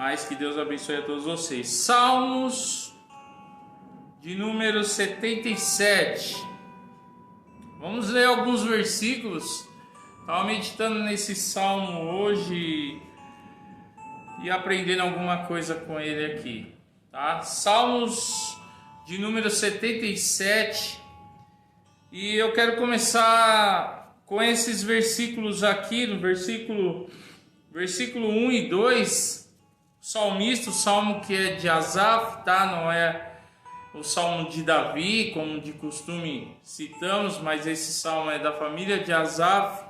Mas que Deus abençoe a todos vocês. Salmos de número 77. Vamos ler alguns versículos. Estava meditando nesse salmo hoje e aprendendo alguma coisa com ele aqui, tá? Salmos de número 77. E eu quero começar com esses versículos aqui, no versículo 1 e 2. O salmista, o salmo que é de Asaf, tá? Não é o salmo de Davi, como de costume citamos, mas esse salmo é da família de Asaf.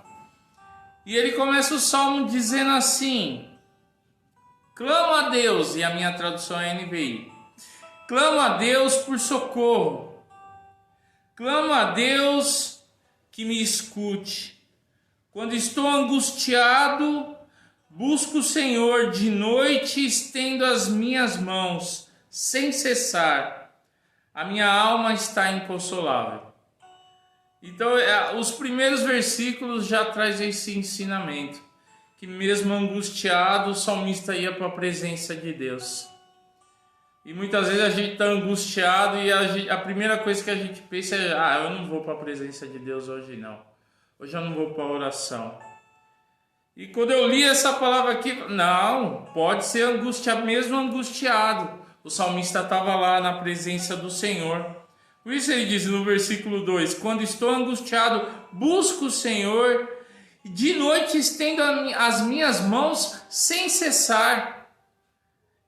E ele começa o salmo dizendo assim: clamo a Deus, e a minha tradução é NVI, clamo a Deus por socorro, clamo a Deus que me escute. Quando estou angustiado, busco o Senhor, de noite estendo as minhas mãos, sem cessar. A minha alma está inconsolável. Então, os primeiros versículos já trazem esse ensinamento, que mesmo angustiado, o salmista ia para a presença de Deus. E muitas vezes a gente está angustiado e a primeira coisa que a gente pensa é: eu não vou para a presença de Deus hoje não. Hoje eu não vou para a oração. E quando eu li essa palavra aqui, não, pode ser angustiado, mesmo angustiado. O salmista estava lá na presença do Senhor. Por isso ele diz no versículo 2: quando estou angustiado, busco o Senhor, e de noite estendo as minhas mãos sem cessar.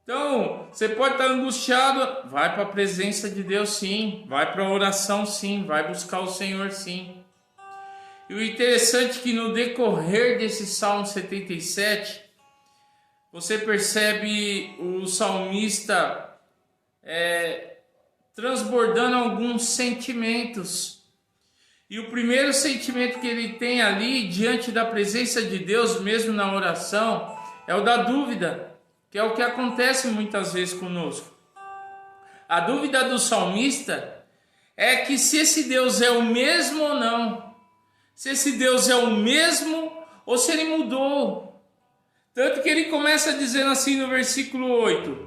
Então, você pode estar angustiado, vai para a presença de Deus sim, vai para a oração sim, vai buscar o Senhor sim. E o interessante é que no decorrer desse Salmo 77, você percebe o salmista transbordando alguns sentimentos. E o primeiro sentimento que ele tem ali, diante da presença de Deus, mesmo na oração, é o da dúvida, que é o que acontece muitas vezes conosco. A dúvida do salmista é que se esse Deus é o mesmo ou não, se esse Deus é o mesmo ou se ele mudou. Tanto que ele começa dizendo assim no versículo 8: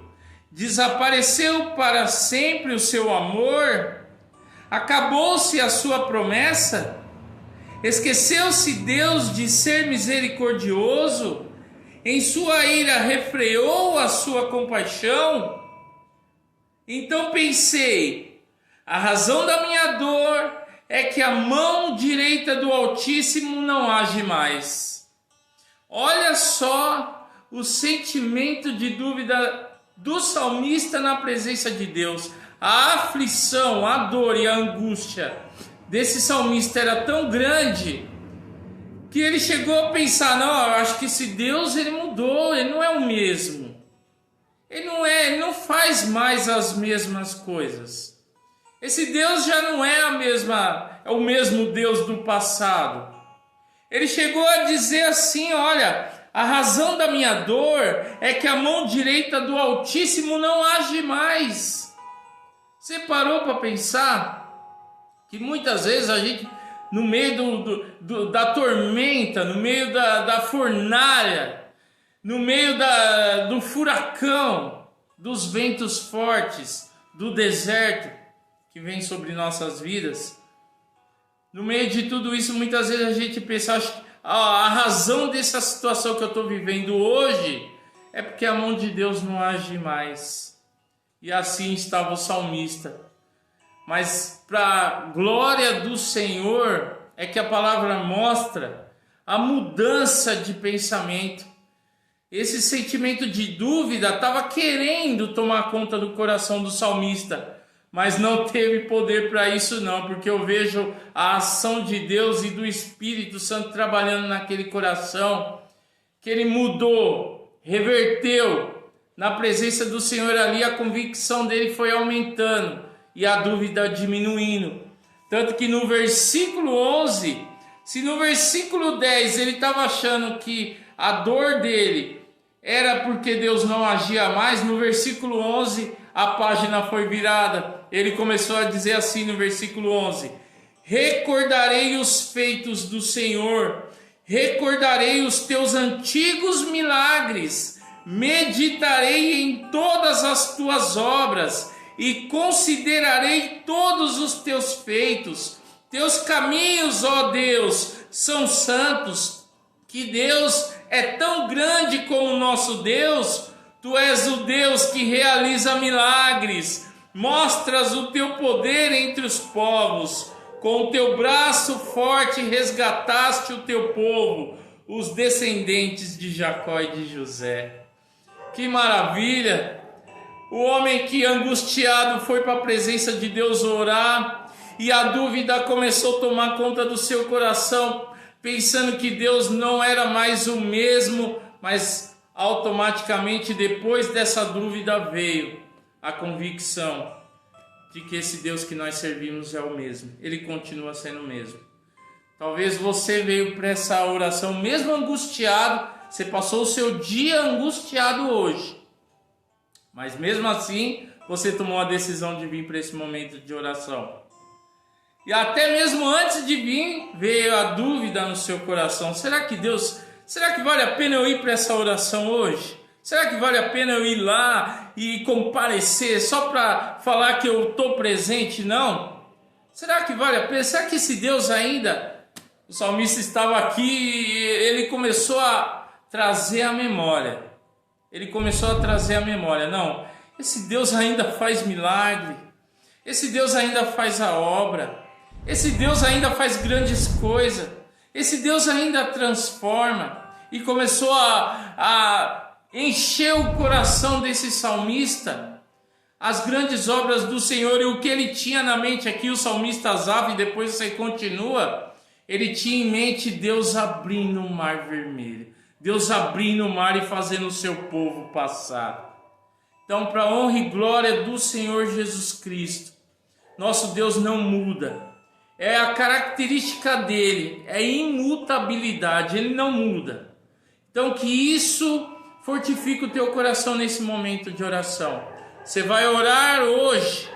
desapareceu para sempre o seu amor, acabou-se a sua promessa, esqueceu-se Deus de ser misericordioso, em sua ira refreou a sua compaixão. Então pensei, a razão da minha dor é que a mão direita do Altíssimo não age mais. Olha só o sentimento de dúvida do salmista na presença de Deus. A aflição, a dor e a angústia desse salmista era tão grande que ele chegou a pensar: não, eu acho que esse Deus ele mudou, ele não é o mesmo. Ele não faz mais as mesmas coisas. Esse Deus já não é o mesmo Deus do passado. Ele chegou a dizer assim: olha, a razão da minha dor é que a mão direita do Altíssimo não age mais. Você parou para pensar que muitas vezes a gente, no meio da tormenta, no meio da fornalha, no meio do furacão, dos ventos fortes, do deserto que vem sobre nossas vidas, no meio de tudo isso, muitas vezes a gente pensa: a razão dessa situação que eu estou vivendo hoje é porque a mão de Deus não age mais. E assim estava o salmista. Mas para a glória do Senhor é que a palavra mostra a mudança de pensamento. Esse sentimento de dúvida estava querendo tomar conta do coração do salmista, mas não teve poder para isso não, porque eu vejo a ação de Deus e do Espírito Santo trabalhando naquele coração, que ele mudou, reverteu. Na presença do Senhor ali, a convicção dele foi aumentando e a dúvida diminuindo. Tanto que no versículo 11, se no versículo 10 ele estava achando que a dor dele era porque Deus não agia mais, no versículo 11 a página foi virada. Ele começou a dizer assim no versículo 11: recordarei os feitos do Senhor, recordarei os teus antigos milagres, meditarei em todas as tuas obras e considerarei todos os teus feitos. Teus caminhos, ó Deus, são santos. Que Deus é tão grande como o nosso Deus. Tu és o Deus que realiza milagres. Mostras o teu poder entre os povos. Com o teu braço forte resgataste o teu povo, os descendentes de Jacó e de José. Que maravilha! O homem que angustiado foi para a presença de Deus orar, e a dúvida começou a tomar conta do seu coração, pensando que Deus não era mais o mesmo, mas automaticamente depois dessa dúvida veio a convicção de que esse Deus que nós servimos é o mesmo. Ele continua sendo o mesmo. Talvez você veio para essa oração mesmo angustiado, você passou o seu dia angustiado hoje, mas mesmo assim você tomou a decisão de vir para esse momento de oração. E até mesmo antes de vir, veio a dúvida no seu coração: será que vale a pena eu ir para essa oração hoje? Será que vale a pena eu ir lá e comparecer só para falar que eu estou presente? Não. Será que vale a pena? Será que esse Deus ainda... O salmista estava aqui e ele começou a trazer a memória. Não, esse Deus ainda faz milagre. Esse Deus ainda faz a obra. Esse Deus ainda faz grandes coisas. Esse Deus ainda transforma. E começou a encher o coração desse salmista as grandes obras do Senhor. E o que ele tinha na mente aqui, o salmista Asaf, e depois você continua, ele tinha em mente Deus abrindo o mar vermelho, Deus abrindo o mar e fazendo o seu povo passar. Então, para a honra e glória do Senhor Jesus Cristo, nosso Deus não muda. É a característica dele, é imutabilidade, ele não muda. Então que isso fortifique o teu coração nesse momento de oração. Você vai orar hoje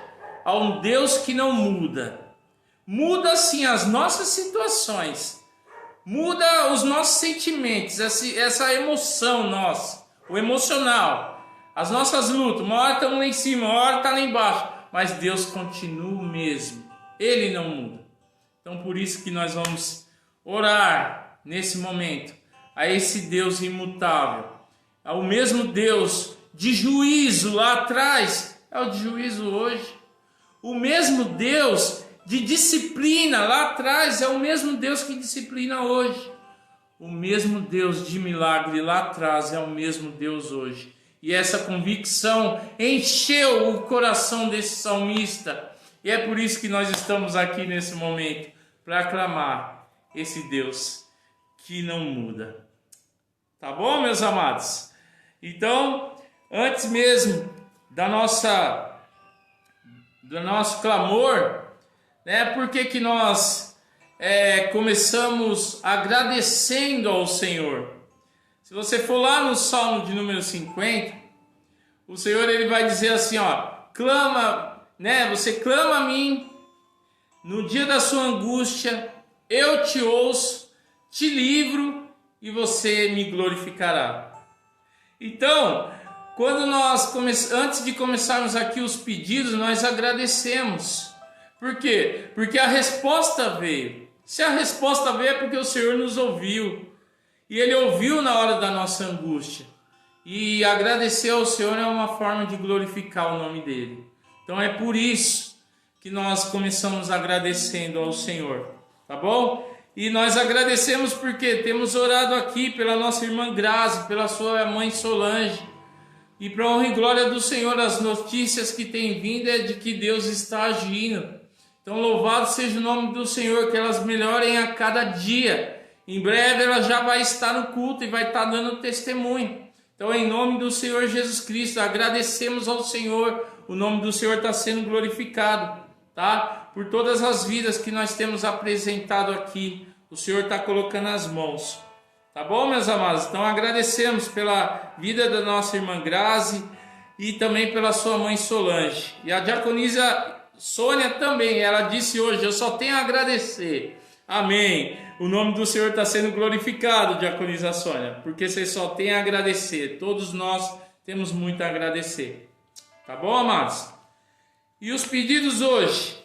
a um Deus que não muda. Muda sim as nossas situações, muda os nossos sentimentos, essa emoção nossa, o emocional, as nossas lutas. Uma hora estamos lá em cima, uma hora está lá embaixo, mas Deus continua o mesmo, ele não muda. Então por isso que nós vamos orar nesse momento a esse Deus imutável, ao mesmo Deus de juízo lá atrás, é o de juízo hoje. O mesmo Deus de disciplina lá atrás é o mesmo Deus que disciplina hoje. O mesmo Deus de milagre lá atrás é o mesmo Deus hoje. E essa convicção encheu o coração desse salmista. E é por isso que nós estamos aqui nesse momento, para aclamar esse Deus que não muda. Tá bom, meus amados? Então, antes mesmo do nosso clamor, né? Por que nós começamos agradecendo ao Senhor? Se você for lá no Salmo de número 50, o Senhor ele vai dizer assim, ó, clama, né? Você clama a mim no dia da sua angústia, eu te ouço, te livro e você me glorificará. Então, antes de começarmos aqui os pedidos, nós agradecemos. Por quê? Porque a resposta veio. Se a resposta veio é porque o Senhor nos ouviu. E Ele ouviu na hora da nossa angústia. E agradecer ao Senhor é uma forma de glorificar o nome dEle. Então é por isso que nós começamos agradecendo ao Senhor. Tá bom? E nós agradecemos porque temos orado aqui pela nossa irmã Grazi, pela sua mãe Solange. E para a honra e glória do Senhor, as notícias que têm vindo é de que Deus está agindo. Então louvado seja o nome do Senhor, que elas melhorem a cada dia. Em breve ela já vai estar no culto e vai estar dando testemunho. Então em nome do Senhor Jesus Cristo, agradecemos ao Senhor. O nome do Senhor está sendo glorificado, tá? Por todas as vidas que nós temos apresentado aqui. O Senhor está colocando as mãos. Tá bom, meus amados? Então agradecemos pela vida da nossa irmã Grazi e também pela sua mãe Solange. E a diaconisa Sônia também, ela disse hoje, eu só tenho a agradecer. Amém. O nome do Senhor está sendo glorificado, Diaconisa Sônia, porque você só tem a agradecer. Todos nós temos muito a agradecer. Tá bom, amados? E os pedidos hoje?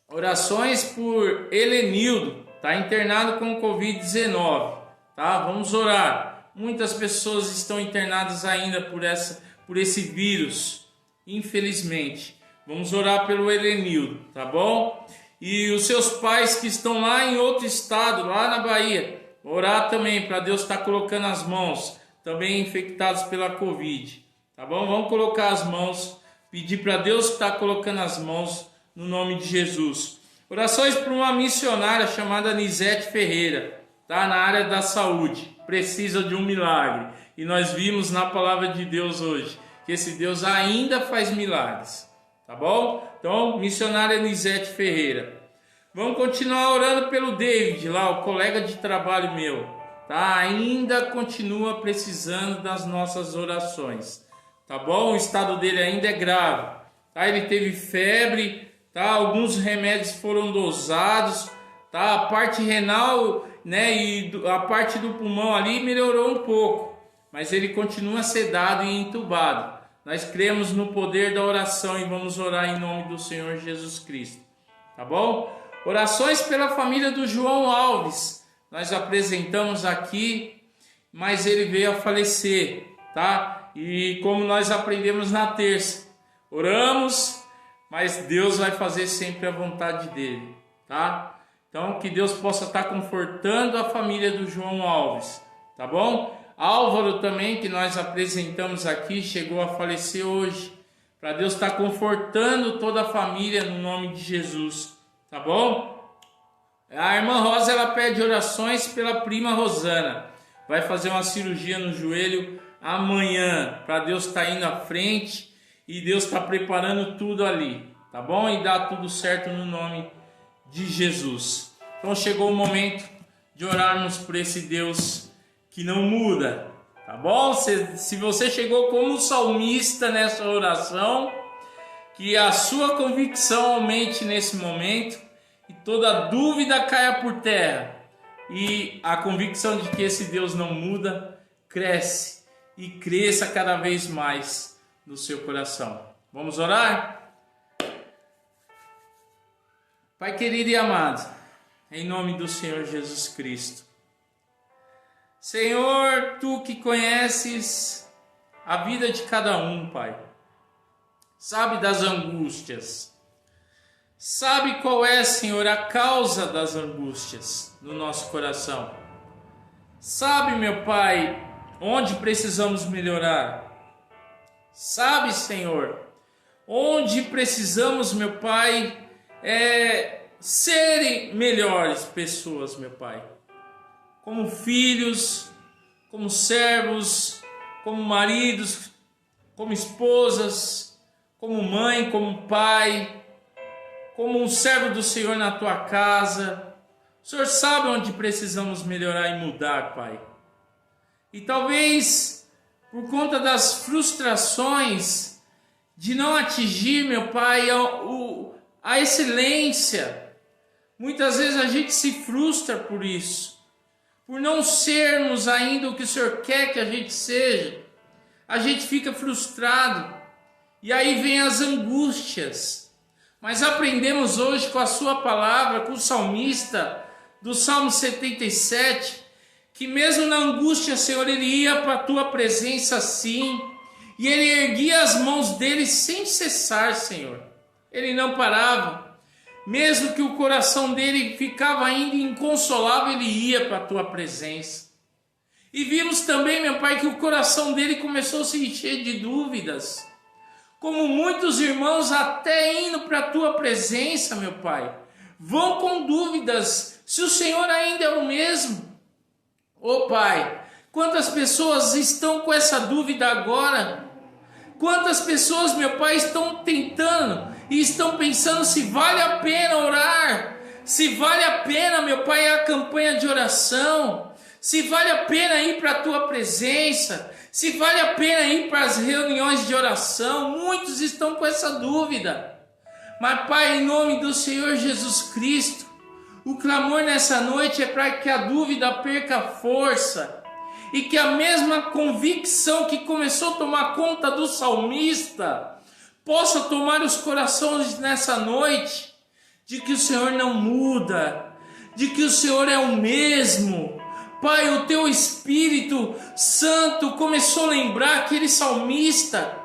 Orações por Helenildo, está internado com Covid-19. Tá? Vamos orar. Muitas pessoas estão internadas ainda por esse vírus, infelizmente. Vamos orar pelo Helenildo, tá bom? E os seus pais que estão lá em outro estado, lá na Bahia, orar também para Deus estar colocando as mãos, também infectados pela Covid, tá bom? Vamos colocar as mãos, pedir para Deus estar colocando as mãos no nome de Jesus. Orações para uma missionária chamada Nisete Ferreira, tá? Na área da saúde, precisa de um milagre. E nós vimos na palavra de Deus hoje que esse Deus ainda faz milagres. Tá bom? Então, missionária Nisete Ferreira. Vamos continuar orando pelo David, lá, o colega de trabalho meu. Tá? Ainda continua precisando das nossas orações. Tá bom? O estado dele ainda é grave. Tá? Ele teve febre, tá? Alguns remédios foram dosados. Tá? A parte renal, né, e a parte do pulmão ali melhorou um pouco. Mas ele continua sedado e entubado. Nós cremos no poder da oração e vamos orar em nome do Senhor Jesus Cristo. Tá bom? Orações pela família do João Alves. Nós apresentamos aqui, mas ele veio a falecer, tá? E como nós aprendemos na terça, oramos, mas Deus vai fazer sempre a vontade dele, tá? Então que Deus possa estar confortando a família do João Alves, tá bom? Álvaro também, que nós apresentamos aqui, chegou a falecer hoje. Para Deus estar confortando toda a família no nome de Jesus. Tá bom? A irmã Rosa, ela pede orações pela prima Rosana. Vai fazer uma cirurgia no joelho amanhã. Para Deus estar indo à frente e Deus está preparando tudo ali. Tá bom? E dá tudo certo no nome de Jesus. Então chegou o momento de orarmos por esse Deus que não muda, tá bom? Se você chegou como salmista nessa oração, que a sua convicção aumente nesse momento e toda dúvida caia por terra e a convicção de que esse Deus não muda cresce e cresça cada vez mais no seu coração. Vamos orar? Pai querido e amado, em nome do Senhor Jesus Cristo, Senhor, Tu que conheces a vida de cada um, Pai, sabe das angústias, sabe qual é, Senhor, a causa das angústias no nosso coração, sabe, meu Pai, onde precisamos melhorar, sabe, Senhor, onde precisamos, meu Pai, serem melhores pessoas, meu Pai, como filhos, como servos, como maridos, como esposas, como mãe, como pai, como um servo do Senhor na tua casa. O Senhor sabe onde precisamos melhorar e mudar, Pai. E talvez por conta das frustrações de não atingir, meu Pai, a excelência, muitas vezes a gente se frustra por isso. Por não sermos ainda o que o Senhor quer que a gente seja, a gente fica frustrado, e aí vem as angústias. Mas aprendemos hoje com a sua palavra, com o salmista, do Salmo 77, que mesmo na angústia, Senhor, ele ia para a tua presença sim, e ele erguia as mãos dele sem cessar, Senhor. Ele não parava. Mesmo que o coração dele ficava ainda inconsolável, ele ia para a tua presença. E vimos também, meu Pai, que o coração dele começou a se encher de dúvidas. Como muitos irmãos, até indo para a tua presença, meu Pai, vão com dúvidas se o Senhor ainda é o mesmo. Ô Pai, quantas pessoas estão com essa dúvida agora? Quantas pessoas, meu Pai, estão tentando e estão pensando se vale a pena orar, se vale a pena, meu Pai, a campanha de oração, se vale a pena ir para a tua presença, se vale a pena ir para as reuniões de oração. Muitos estão com essa dúvida. Mas, Pai, em nome do Senhor Jesus Cristo, O clamor nessa noite é para que a dúvida perca força e que a mesma convicção que começou a tomar conta do salmista possa tomar os corações nessa noite, de que o Senhor não muda, de que o Senhor é o mesmo. Pai, o teu Espírito Santo começou a lembrar aquele salmista,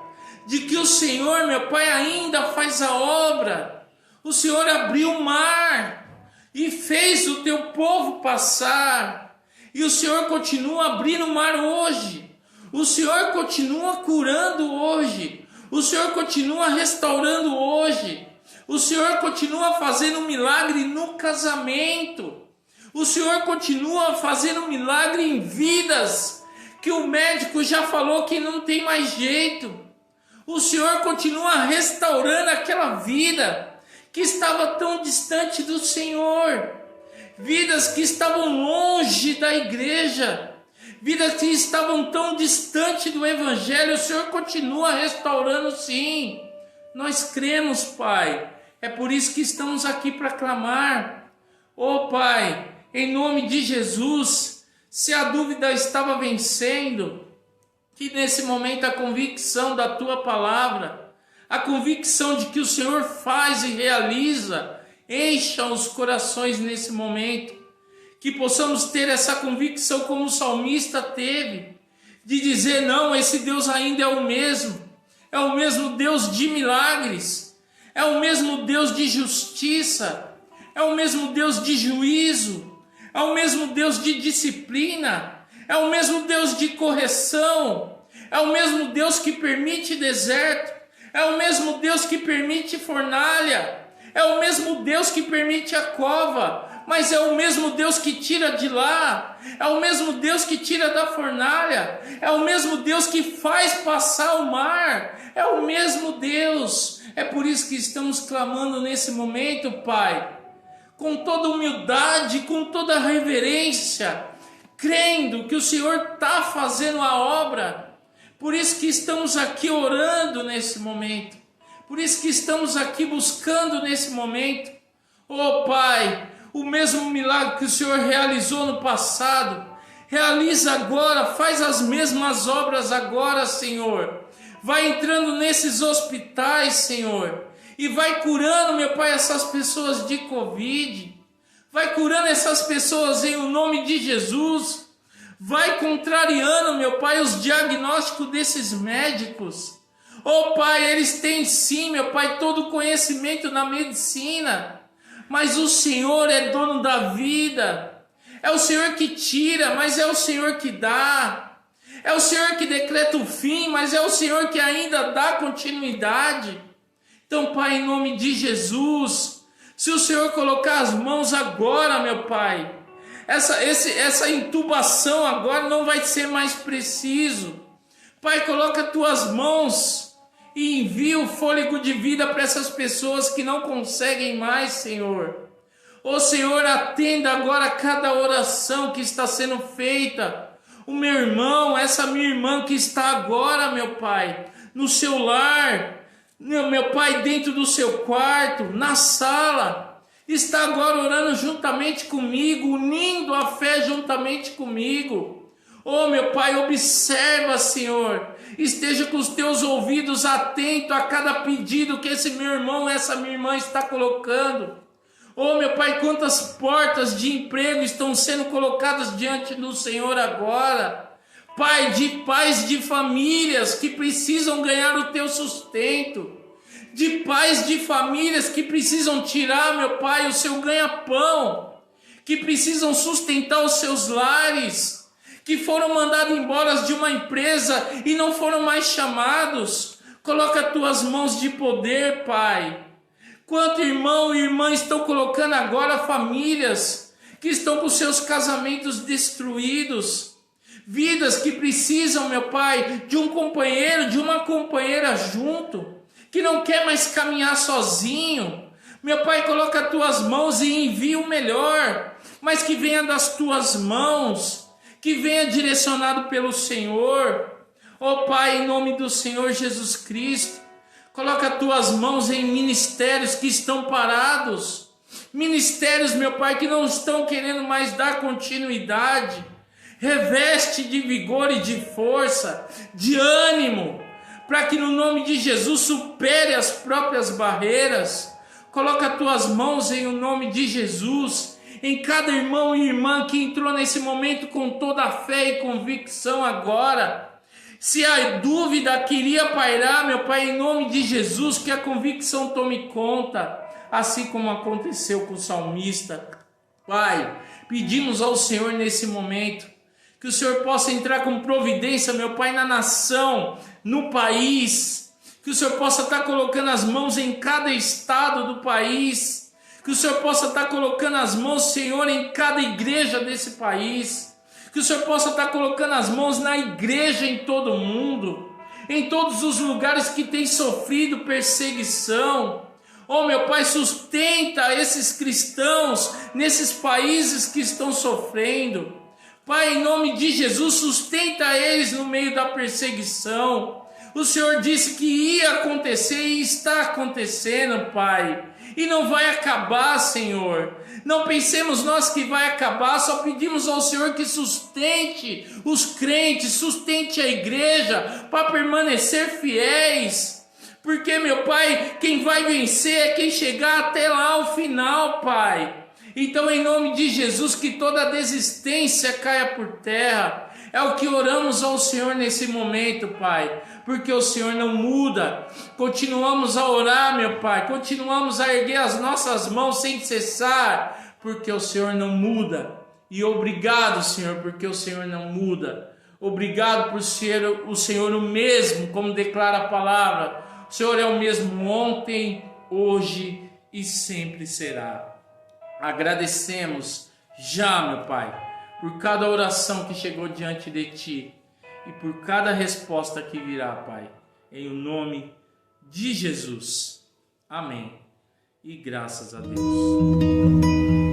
de que o Senhor, meu Pai, ainda faz a obra. O Senhor abriu o mar e fez o teu povo passar, e o Senhor continua abrindo o mar hoje, o Senhor continua curando hoje, o Senhor continua restaurando hoje, o Senhor continua fazendo um milagre no casamento, o Senhor continua fazendo um milagre em vidas que o médico já falou que não tem mais jeito. O Senhor continua restaurando aquela vida que estava tão distante do Senhor, vidas que estavam longe da igreja, vidas que estavam tão distante do Evangelho. O Senhor continua restaurando, sim. Nós cremos, Pai. É por isso que estamos aqui para clamar. Oh, Pai, em nome de Jesus, se a dúvida estava vencendo, que nesse momento a convicção da Tua palavra, a convicção de que o Senhor faz e realiza, encha os corações nesse momento. Que possamos ter essa convicção como o salmista teve, de dizer: não, esse Deus ainda é o mesmo Deus de milagres, é o mesmo Deus de justiça, é o mesmo Deus de juízo, é o mesmo Deus de disciplina, é o mesmo Deus de correção, é o mesmo Deus que permite deserto, é o mesmo Deus que permite fornalha, é o mesmo Deus que permite a cova, mas é o mesmo Deus que tira de lá, é o mesmo Deus que tira da fornalha, é o mesmo Deus que faz passar o mar, é o mesmo Deus. É por isso que estamos clamando nesse momento, Pai, com toda humildade, com toda reverência, crendo que o Senhor está fazendo a obra. Por isso que estamos aqui orando nesse momento, por isso que estamos aqui buscando nesse momento. Oh, Pai, o mesmo milagre que o Senhor realizou no passado, realiza agora, faz as mesmas obras agora, Senhor. Vai entrando nesses hospitais, Senhor, e vai curando, meu Pai, essas pessoas de Covid, vai curando essas pessoas em o nome de Jesus. Vai contrariando, meu Pai, os diagnósticos desses médicos. Oh, Pai, eles têm sim, meu Pai, todo o conhecimento na medicina, mas o Senhor é dono da vida. É o Senhor que tira, mas é o Senhor que dá. É o Senhor que decreta o fim, mas é o Senhor que ainda dá continuidade. Então, Pai, em nome de Jesus, se o Senhor colocar as mãos agora, meu Pai, essa intubação agora não vai ser mais preciso. Pai, coloca as tuas mãos e envia o fôlego de vida para essas pessoas que não conseguem mais, Senhor. Ô Senhor, atenda agora cada oração que está sendo feita. O meu irmão, essa minha irmã que está agora, meu Pai, no seu lar, meu Pai, dentro do seu quarto, na sala, está agora orando juntamente comigo, unindo a fé juntamente comigo. Oh, meu Pai, observa, Senhor, esteja com os teus ouvidos atentos a cada pedido que esse meu irmão, essa minha irmã está colocando. Oh, meu Pai, quantas portas de emprego estão sendo colocadas diante do Senhor agora. Pai, de pais de famílias que precisam ganhar o teu sustento. De pais de famílias que precisam tirar, meu Pai, o seu ganha-pão. Que precisam sustentar os seus lares. Que foram mandados embora de uma empresa e não foram mais chamados. Coloca as tuas mãos de poder, Pai. Quanto irmão e irmã estão colocando agora famílias que estão com seus casamentos destruídos. Vidas que precisam, meu Pai, de um companheiro, de uma companheira junto. Que não quer mais caminhar sozinho. Meu Pai, coloca as tuas mãos e envia o melhor. Mas que venha das tuas mãos. Que venha direcionado pelo Senhor. Oh Pai, em nome do Senhor Jesus Cristo. Coloca as tuas mãos em ministérios que estão parados. Ministérios, meu Pai, que não estão querendo mais dar continuidade. Reveste de vigor e de força, de ânimo, para que no nome de Jesus supere as próprias barreiras. Coloca as tuas mãos em o nome de Jesus, em cada irmão e irmã que entrou nesse momento com toda a fé e convicção agora. Se a dúvida queria pairar, meu Pai, em nome de Jesus, que a convicção tome conta, assim como aconteceu com o salmista. Pai, pedimos ao Senhor nesse momento, que o Senhor possa entrar com providência, meu Pai, na nação, no país, que o Senhor possa estar colocando as mãos em cada estado do país, que o Senhor possa estar colocando as mãos, Senhor, em cada igreja desse país, que o Senhor possa estar colocando as mãos na igreja em todo o mundo, em todos os lugares que tem sofrido perseguição. Oh, meu Pai, sustenta esses cristãos nesses países que estão sofrendo. Pai, em nome de Jesus, sustenta eles no meio da perseguição. O Senhor disse que ia acontecer e está acontecendo, Pai. E não vai acabar, Senhor. Não pensemos nós que vai acabar, só pedimos ao Senhor que sustente os crentes, sustente a igreja para permanecer fiéis. Porque, meu Pai, quem vai vencer é quem chegar até lá ao final, Pai. Então, em nome de Jesus, que toda desistência caia por terra. É o que oramos ao Senhor nesse momento, Pai. Porque o Senhor não muda. Continuamos a orar, meu Pai. Continuamos a erguer as nossas mãos sem cessar. Porque o Senhor não muda. E obrigado, Senhor, porque o Senhor não muda. Obrigado por ser o Senhor o mesmo, como declara a palavra. O Senhor é o mesmo ontem, hoje e sempre será. Agradecemos já, meu Pai, por cada oração que chegou diante de Ti e por cada resposta que virá, Pai, em o nome de Jesus. Amém. E graças a Deus.